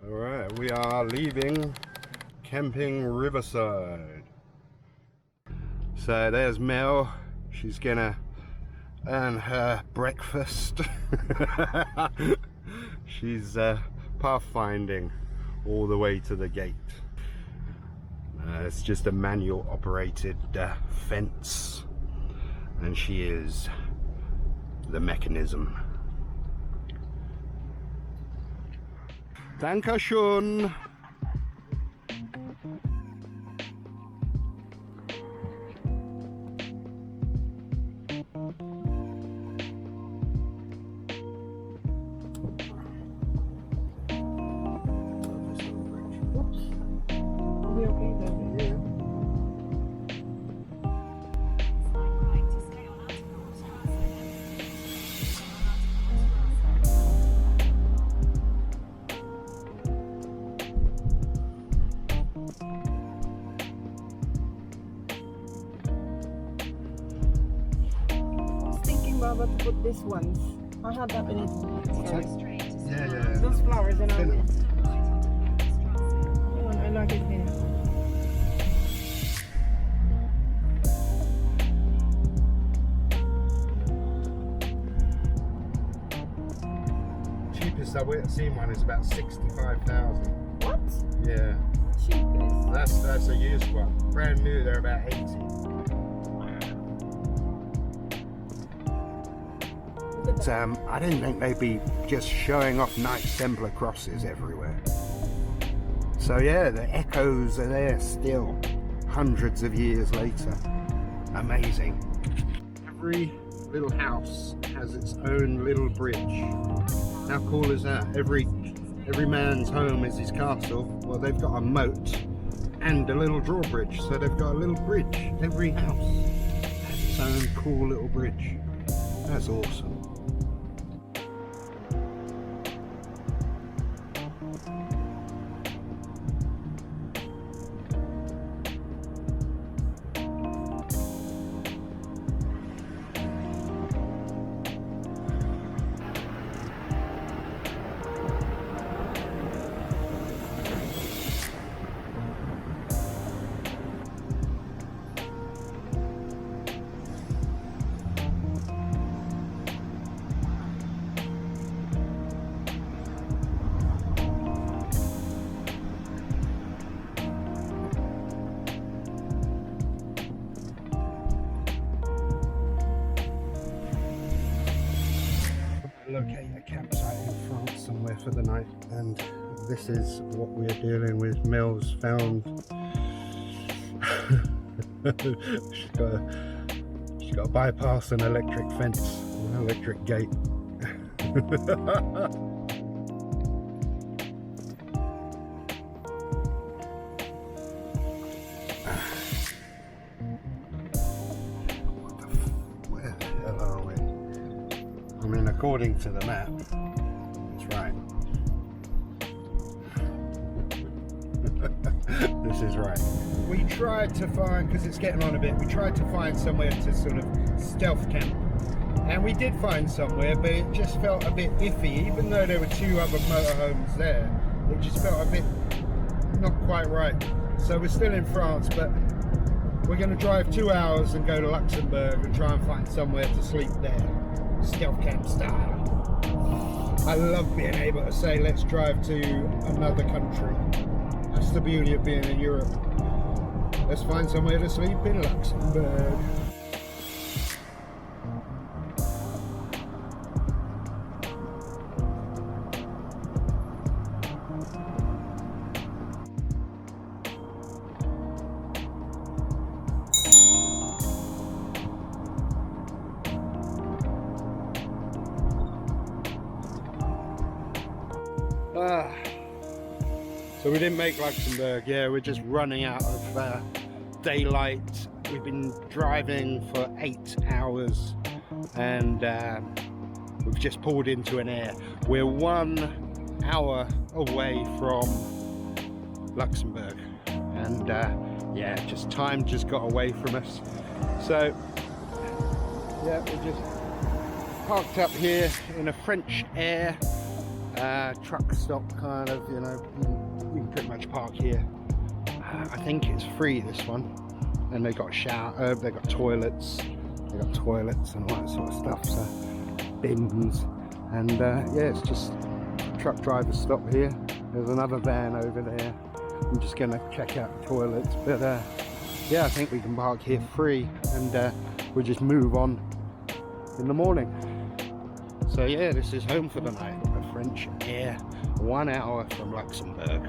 Alright, we are leaving Camping Riverside. So there's Mel. She's gonna earn her breakfast. She's pathfinding all the way to the gate. It's just a manual operated fence, and she is the mechanism. Dankeschön. Rather to put this ones. I had that in it. Yeah. Those flowers and all. I like it here. Cheapest I've seen one is about 65,000. What? Yeah. Cheapest? That's a used one. Brand new, they're about 80. I didn't think they'd be just showing off Knights Templar crosses everywhere. So yeah, the echoes are there still, hundreds of years later. Amazing. Every little house has its own little bridge. How cool is that? Every man's home is his castle. Well, they've got a moat and a little drawbridge, so they've got a little bridge. Every house has its own cool little bridge. That's awesome. Locate a campsite in France somewhere for the night, and this is what we're dealing with. Mel's found she's got to bypass an electric fence, an electric gate. Where the hell are we? I mean, according to the map, it's right. This is right. We tried to find, because it's getting on a bit, we tried to find somewhere to sort of stealth camp. And we did find somewhere, but it just felt a bit iffy. Even though there were 2 other motorhomes there, it just felt a bit not quite right. So we're still in France, but we're going to drive 2 hours and go to Luxembourg and try and find somewhere to sleep there. Stealth camp style. I love being able to say, let's drive to another country. That's the beauty of being in Europe. Let's find somewhere to sleep in Luxembourg. So we didn't make Luxembourg. Yeah, we're just running out of daylight. We've been driving for 8 hours, and we've just pulled into an air. We're 1 hour away from Luxembourg, and yeah, just time just got away from us. So yeah, we're just parked up here in a French air. truck stop kind of, you know, you can pretty much park here. I think it's free, this one. And they got shower, they got toilets and all that sort of stuff, so bins. And yeah, it's just truck driver stop here. There's another van over there. I'm just gonna check out the toilets, but yeah, I think we can park here free, and we'll just move on in the morning. So yeah, this is home for the night, a French Air, 1 hour from Luxembourg.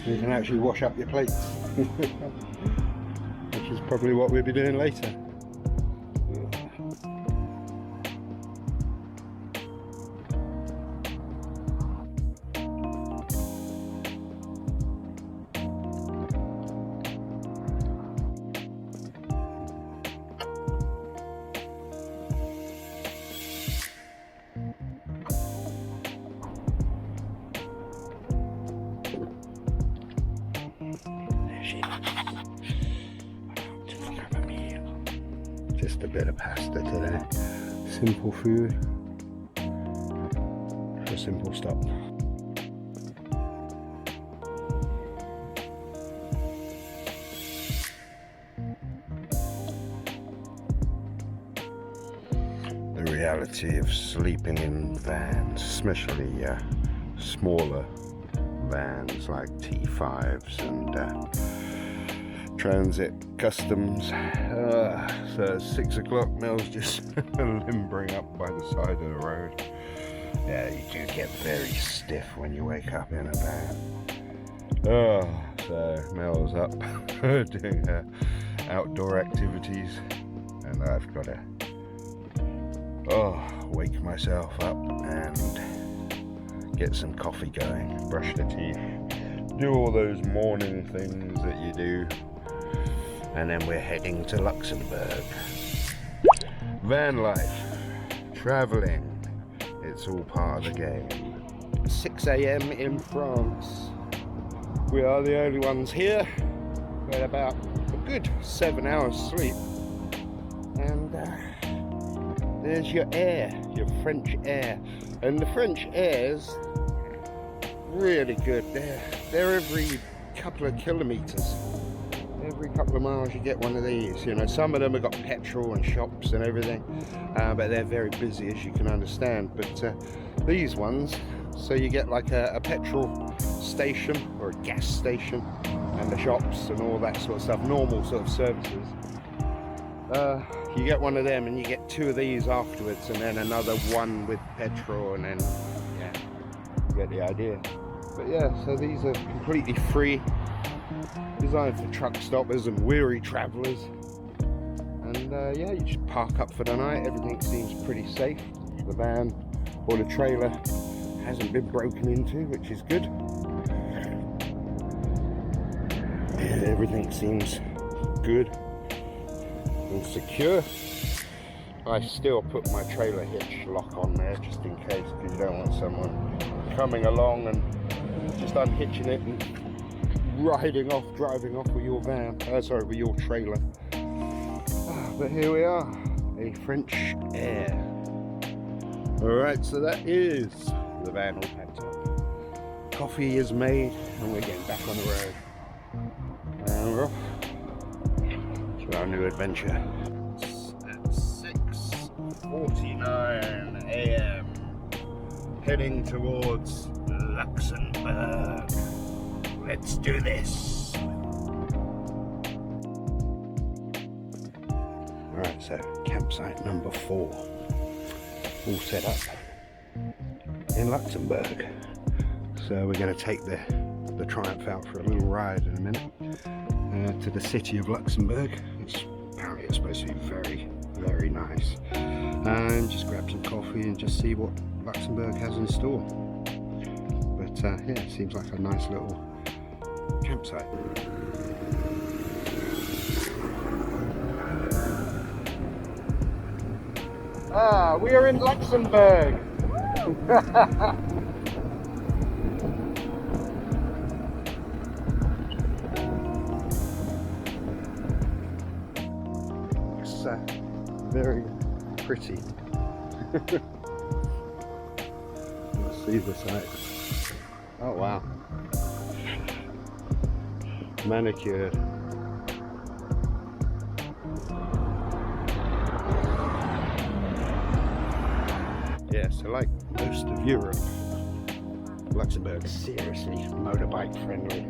You can actually wash up your plates, which is probably what we'll be doing later. Just a bit of pasta today. Simple food for a simple stop. The reality of sleeping in vans, especially smaller vans like T5s and Transit Customs. So at 6 o'clock, Mel's just limbering up by the side of the road. Yeah, you do get very stiff when you wake up in a van. So Mel's up doing her outdoor activities, and I've got to wake myself up and get some coffee going, brush the teeth, do all those morning things that you do. And then we're heading to Luxembourg. Van life, traveling, it's all part of the game. 6 a.m. in France. We are the only ones here. We had about a good 7 hours sleep. And there's your air, your French Air. And the French Airs, really good. They're every couple of kilometers. Every couple of miles you get one of these. You know, some of them have got petrol and shops and everything, but they're very busy, as you can understand. But these ones, so you get like a petrol station or a gas station and the shops and all that sort of stuff, normal sort of services. You get one of them and you get 2 of these afterwards, and then another one with petrol, and then yeah, you get the idea. But yeah, so these are completely free, designed for truck stoppers and weary travellers. And yeah, you just park up for the night. Everything seems pretty safe. The van or the trailer hasn't been broken into, which is good. And everything seems good and secure. I still put my trailer hitch lock on there just in case, because you don't want someone coming along and just unhitching it and driving off with your van, with your trailer. But here we are, a French Air. Alright, so that is the van all packed up. Coffee is made and we're getting back on the road. And we're off to our new adventure. At 6:49 a.m. heading towards Luxembourg. Let's do this. Alright, so campsite number 4. All set up in Luxembourg. So we're going to take the Triumph out for a little ride in a minute to the city of Luxembourg. Apparently it's supposed to be very, very nice. And just grab some coffee and just see what Luxembourg has in store. But yeah, it seems like a nice little campsite. We are in Luxembourg. very pretty. Let's see the side. Oh wow. Manicured. Yeah, so like most of Europe, Luxembourg is seriously motorbike friendly.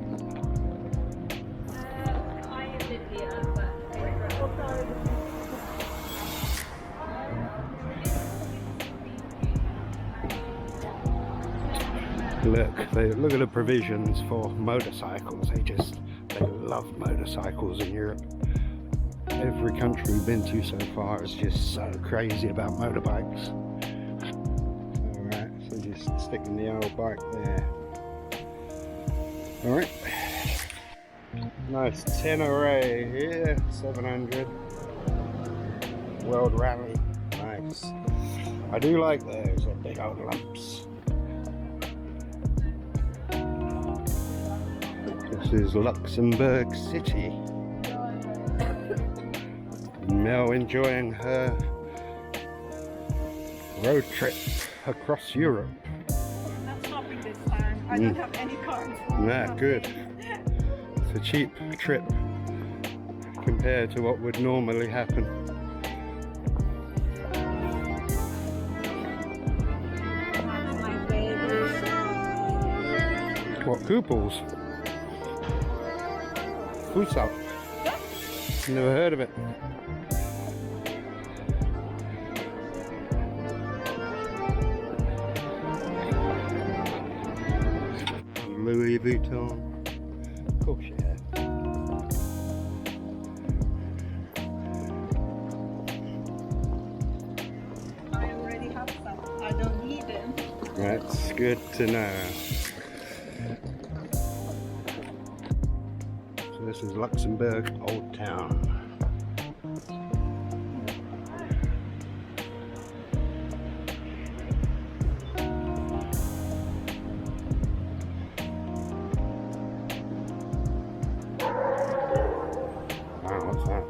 Look at the provisions for motorcycles. They love motorcycles in Europe. Every country we've been to so far is just so crazy about motorbikes. Alright, so just sticking the old bike there. Alright. Nice Tenere here, 700. World Rally. Nice. I do like those, they're big old lumps. This is Luxembourg City. Mel enjoying her road trip across Europe. I'm not stopping this time. I don't have any cards. Nah, good. It's a cheap trip compared to what would normally happen. My favorite. What, couples? Who's up? Never heard of it. Louis Vuitton. Of course you have. I already have some. I don't need them. That's good to know. So this is Luxembourg Old Town. Wow, what's that?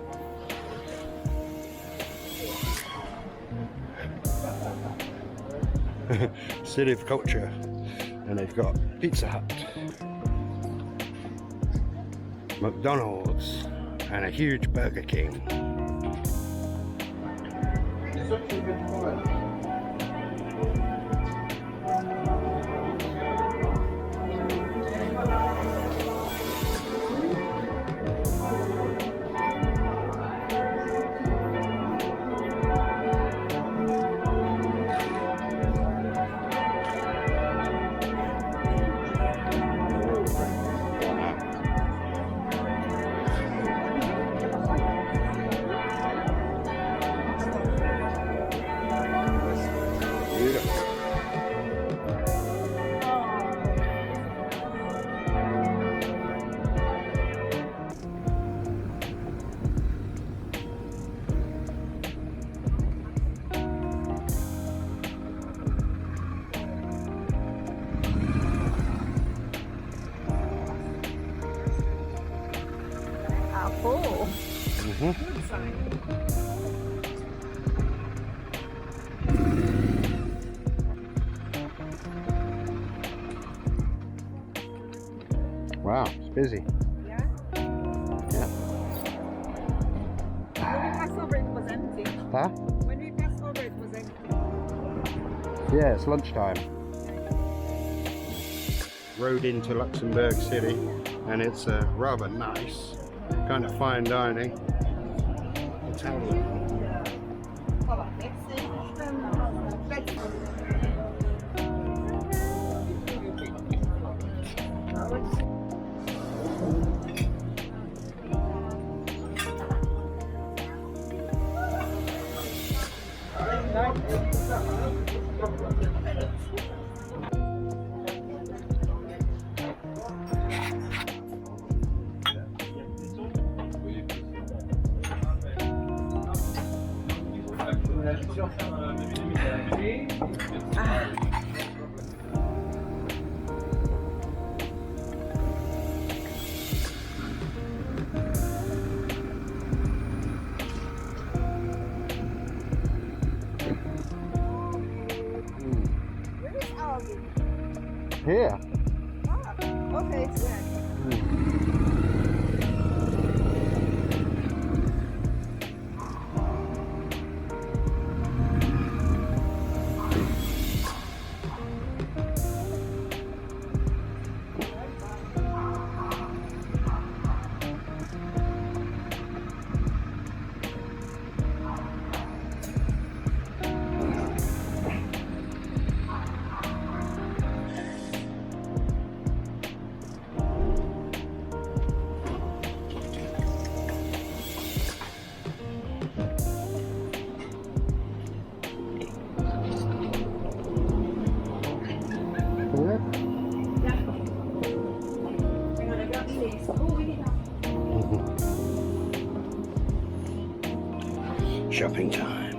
City of Culture, and they've got Pizza Hut, McDonald's, and a huge Burger King. Apple. Mhm. Good sign. Wow, it's busy. Yeah. Yeah. When we passed over, it was empty. Huh? When we passed over, it was empty. Yeah, it's lunchtime. Rode into Luxembourg City, and it's rather nice, kind of fine dining. Italian. here. Ah, okay, it's there. Shopping time.